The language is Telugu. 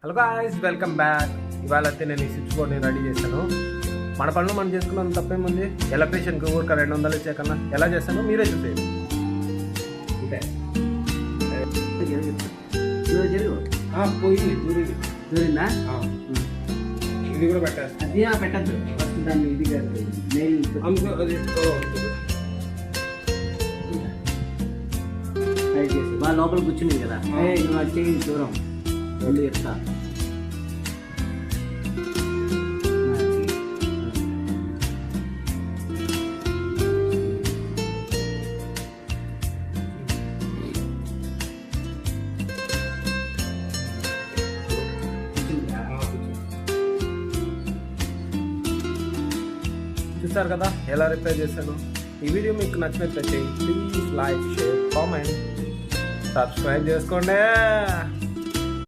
Hello guys, welcome back. ఇవాళ అయితే నేను ఈ స్విచ్ బోర్డ్ని రెడీ చేశాను. మన పనులు మనం చేసుకున్నాం, తప్పేముంది. ఎలక్ట్రీషియన్కి ఊరిక 200 ఇచ్చే కన్నా ఎలా చేస్తానో మీరే చూసేయండి. పోయింది, దూరిందా? ఇది కూడా పెట్టేస్తాను. అది పెట్టద్దు, ఫస్ట్ దాన్ని ఇది కాదు మెయిల్ బాగా లోపల కూర్చుని కదా. నువ్వు వచ్చి దూరం రెండు చెప్తా. చూస్తారు కదా ఎలా రిపేర్ చేశాను. ఈ వీడియో మీకు నచ్చినట్లయితే please like, share, comment, subscribe చేసుకోండి.